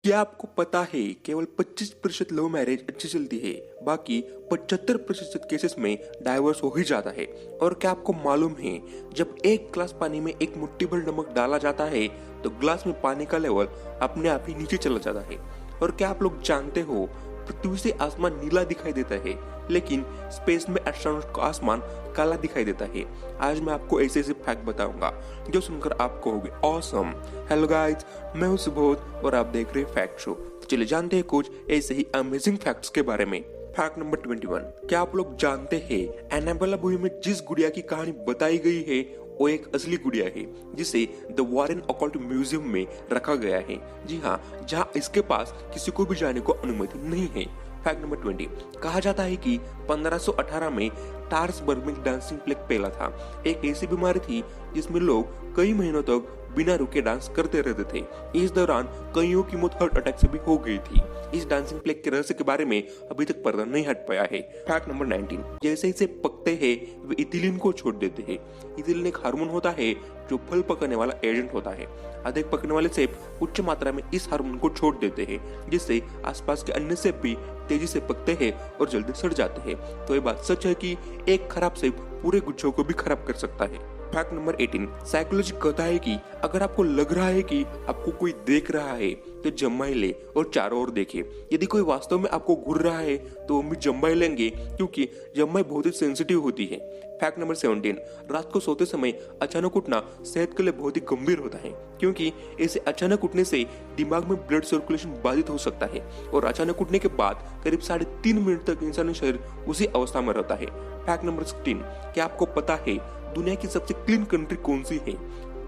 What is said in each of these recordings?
क्या आपको पता है केवल 25% लव मैरिज अच्छी चलती है, बाकी 75% केसेस में डाइवोर्स हो ही जाता है। और क्या आपको मालूम है जब एक गिलास पानी में एक मुट्ठी भर नमक डाला जाता है तो गिलास में पानी का लेवल अपने आप ही नीचे चला जाता है। और क्या आप लोग जानते हो पृथ्वी से आसमान नीला दिखाई देता है लेकिन स्पेस में एस्ट्रोनॉट का आसमान काला दिखाई देता है। आज मैं आपको ऐसे ऐसे फैक्ट बताऊंगा जो सुनकर आपको होगे ऑसम। हेलो गाइस, मैं हूं सुबोध और आप देख रहे हैं फैक्ट शो। तो चलिए जानते हैं कुछ ऐसे ही अमेजिंग फैक्ट्स के बारे में। फैक्ट नंबर 21, क्या आप लोग जानते हैं एनाबेला मूवी में जिस गुड़िया की कहानी बताई गई है वो एक असली गुड़िया है जिसे द वॉरेन ऑकल्ट म्यूजियम में रखा गया है। जी हाँ, जहाँ इसके पास किसी को भी जाने को अनुमति नहीं है। फैक्ट नंबर 20, कहा जाता है कि 1518 में टार्सबर्ग में डांसिंग प्लेग फैला था। एक ऐसी बीमारी थी जिसमें लोग कई महीनों तक बिना रुके डांस करते रहते थे। इस दौरान कईयों की मौत हार्ट अटैक से भी हो गई थी। इस डांसिंग प्लेग के रहस्य के बारे में अभी तक पर्दा नहीं हट पाया है। फैक्ट नंबर 19, जैसे जैसे पकते हैं वे इथिलीन को छोड़ देते हैं। इथिलीन एक हार्मोन होता है जो फल पकाने वाला एजेंट होता है। अधिक पकने वाले सेब उच्च मात्रा में इस हार्मोन को छोड़ देते हैं जिससे आसपास के अन्य सेब भी तेजी से पकते हैं और जल्दी सड़ जाते हैं। तो ये बात सच है कि एक खराब सेब पूरे गुच्छों को भी खराब कर सकता है। फैक्ट नंबर 18, साइकोलॉजी कहता है कि अगर आपको लग रहा है कि आपको कोई देख रहा है तो जम्मा ही ले और चारों ओर देखे। यदि कोई वास्तव में आपको घूर रहा है तो हम भी जम्मा ही लेंगे क्योंकि जम्मा बहुत ही सेंसिटिव होती है। फैक्ट नंबर 17, रात को सोते समय अचानक उठना सेहत के लिए बहुत ही गंभीर होता है क्योंकि ऐसे अचानक उठने से दिमाग में ब्लड सर्कुलेशन बाधित हो सकता है और अचानक उठने के बाद करीब 3.5 मिनट तक इंसानी शरीर उसी अवस्था में रहता है। फैक्ट नंबर 16, क्या आपको पता है दुनिया की सबसे क्लीन कंट्री कौन सी है?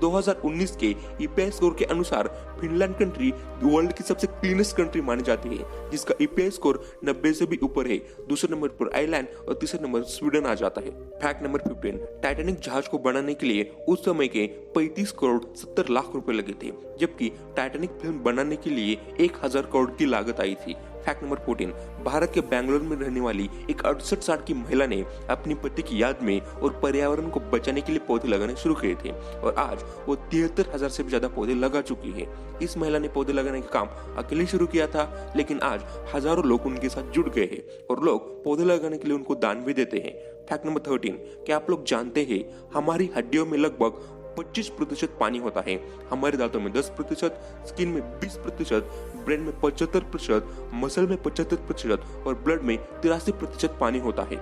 2019 के ईपीआई स्कोर के अनुसार फिनलैंड कंट्री वर्ल्ड की सबसे क्लीनेस्ट कंट्री मानी जाती है जिसका ईपीआई स्कोर 90 से भी ऊपर है। दूसरे नंबर पर आयरलैंड और तीसरे नंबर स्वीडन आ जाता है। फैक्ट नंबर 15, टाइटैनिक जहाज को बनाने के लिए उस समय के 35 करोड़ 70 लाख रुपए लगे थे जबकि टाइटैनिक फिल्म बनाने के लिए 1000 करोड़ की लागत आई थी। फैक्ट नंबर 14, भारत के बेंगलुरु में रहने वाली एक 68 साल की महिला ने अपनी पति की याद में और पर्यावरण को बचाने के लिए पौधे लगाने शुरू किए थे और आज वो 73,000 से भी ज्यादा पौधे लगा चुकी है। इस महिला ने पौधे लगाने का काम अकेले शुरू किया था लेकिन आज हजारों लोग उनके साथ जुड़ गए हैं और लोग पौधे लगाने के लिए उनको दान भी देते हैं। फैक्ट नंबर 13, क्या आप लोग जानते हैं हमारी हड्डियों में लगभग 25% पानी होता है। हमारे दांतों में 10%, स्किन में 20%, ब्रेन में 75%, मसल में 75% और ब्लड में 83% पानी होता है।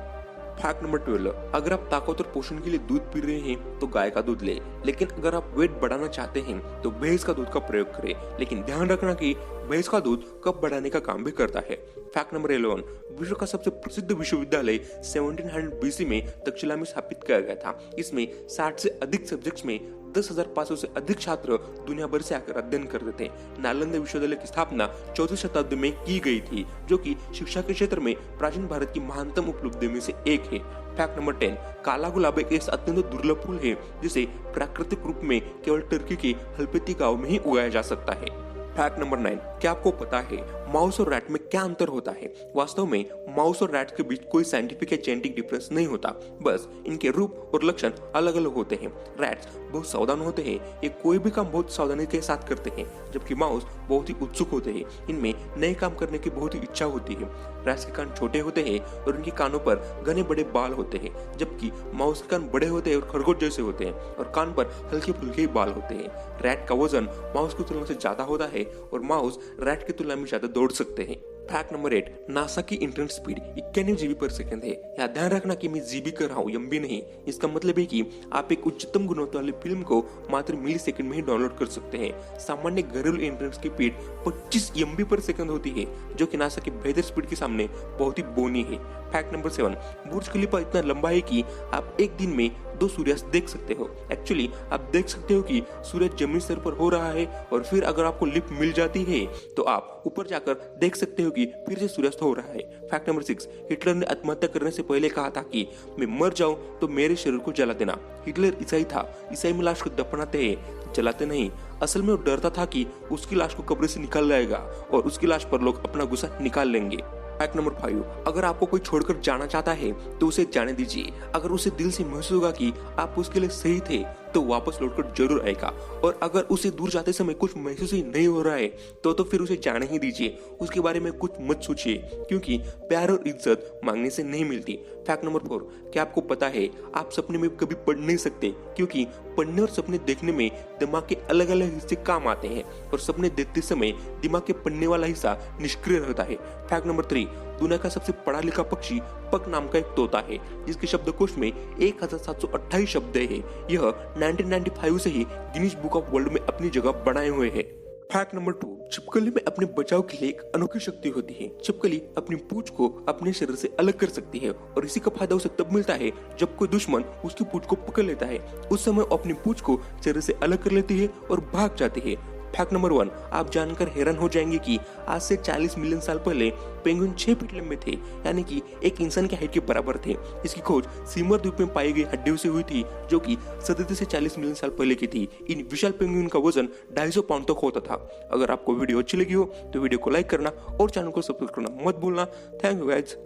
फैक्ट नंबर 12, अगर आप ताकत और पोषण के लिए दूध पी रहे हैं तो गाय का दूध ले, लेकिन अगर आप वेट बढ़ाना चाहते हैं तो भैंस का दूध का प्रयोग करें। लेकिन ध्यान रखना कि भैंस का दूध कब बढ़ाने का काम भी करता है। फैक्ट नंबर 11, विश्व का सबसे प्रसिद्ध विश्वविद्यालय 1700 BC में तक्षशिला में स्थापित किया गया था। इसमें 60 से अधिक सब्जेक्ट्स में 10,500 से अधिक छात्र दुनिया भर से आकर अध्ययन करते थे। नालंदा विश्वविद्यालय की स्थापना 14वीं शताब्दी में की गई थी जो कि शिक्षा के क्षेत्र में प्राचीन भारत की महानतम उपलब्धि में से एक है। फैक्ट नंबर 10, काला गुलाब एक ऐसा अत्यंत दुर्लभ फूल है जिसे प्राकृतिक रूप में केवल टर्की के हल्पेती गांव में ही उगाया जा सकता है। फैक्ट नंबर 9, क्या आपको पता है माउस और रैट में क्या अंतर होता है? वास्तव में माउस और रैट के बीच कोई साइंटिफिक या जेनेटिक डिफरेंस नहीं होता, बस इनके रूप और लक्षण अलग अलग होते हैं। रैट्स बहुत सावधान होते हैं, ये कोई भी काम बहुत सावधानी के साथ करते हैं जबकि माउस बहुत ही उत्सुक होते हैं, इनमें नए काम करने की बहुत ही इच्छा होती है। रैट्स के कान छोटे होते हैं और उनके कानों पर घने बड़े बाल होते हैं जबकि माउस के कान बड़े होते हैं और खरगोश जैसे होते हैं और कान पर हल्के फुल्के बाल होते हैं। रैट का वजन माउस की तुलना से ज्यादा होता है और माउस रैट की तुलना में ज्यादा दौड़ सकते हैं। फैक्ट नंबर 8, नासा की इंटरनेट स्पीड 91 GB पर सेकंड है। यहाँ ध्यान रखना कि मैं जीबी कर रहा हूँ, एमबी नहीं। इसका मतलब है कि आप एक उच्चतम गुणवत्ता वाली फिल्म को मात्र मिली सेकंड में ही डाउनलोड कर सकते हैं। सामान्य घरेलू इंटरनेट की स्पीड 25 MB पर सेकंड होती है जो कि नासा की बेहतर स्पीड के सामने बहुत ही बोनी है। फैक्ट नंबर 7, बुर्ज खलीफा इतना लंबा है कि आप एक दिन में 2 सूर्यास्त देख सकते हो। एक्चुअली आप देख सकते हो कि सूरज जमीन स्तर पर हो रहा है और फिर अगर आपको लिफ्ट मिल जाती है तो आप ऊपर जाकर देख सकते हो कि फिर से सूर्यास्त हो रहा है। फैक्ट नंबर 6, हिटलर ने आत्महत्या करने से पहले कहा था कि मैं मर जाऊं तो मेरे शरीर को जला देना। हिटलर ईसाई था, ईसाई में लाश को दफनाते हैं, जलाते नहीं। असल में वो डरता था कि उसकी लाश को कब्र से निकाल जाएगा और उसकी लाश पर लोग अपना गुस्सा निकाल लेंगे। फैक्ट नंबर 5, अगर आपको कोई छोड़कर जाना चाहता है तो उसे जाने दीजिए। अगर उसे दिल से महसूस होगा कि आप उसके लिए सही थे तो वापस लौटकर जरूर आएगा। और अगर उसे दूर जाते समय कुछ महसूस ही नहीं हो रहा है तो फिर उसे जाने ही दीजिए। उसके बारे में कुछ मत सोचिए, क्योंकि प्यार और इज्जत मांगने से नहीं मिलती। फैक्ट नंबर 4, क्या आपको पता है आप सपने में कभी पढ़ नहीं सकते, क्योंकि पढ़ने और सपने देखने में दिमाग के अलग अलग हिस्से काम आते हैं और सपने देखते समय दिमाग के पढ़ने वाला हिस्सा निष्क्रिय रहता है। फैक्ट नंबर 3, दुनिया का सबसे पढ़ा लिखा पक्षी पक नाम का एक तोता है, जिसके शब्दकोश में 1728 शब्द है। यह 1995 से ही गिनीज बुक ऑफ वर्ल्ड में अपनी जगह बनाए हुए है। फैक्ट नंबर 2, छिपकली में अपने बचाव के लिए एक अनोखी शक्ति होती है। छिपकली अपनी पूंछ को अपने शरीर से अलग कर सकती है और इसी का फायदा उसे तब मिलता है जब कोई दुश्मन उसकी पूंछ को पकड़ लेता है। उस समय वो अपनी पूंछ को शरीर से अलग कर लेती है और भाग जाती है। फैक्ट नंबर 1, आप जानकर हैरान हो जाएंगे कि आज से 40 मिलियन साल पहले पेंगुइन 6 फीट लंबे थे, यानी कि एक इंसान के हाइट के बराबर थे। इसकी खोज सिमर द्वीप में पाई गई हड्डियों से हुई थी, जो कि 37 से 40 मिलियन साल पहले की थी। इन विशाल पेंगुइन का वजन 250 पाउंड तक होता था। अगर आपको वीडियो अच्छी लगी हो तो वीडियो को लाइक करना और चैनल को सब्सक्राइब करना मत भूलना। Thank you guys.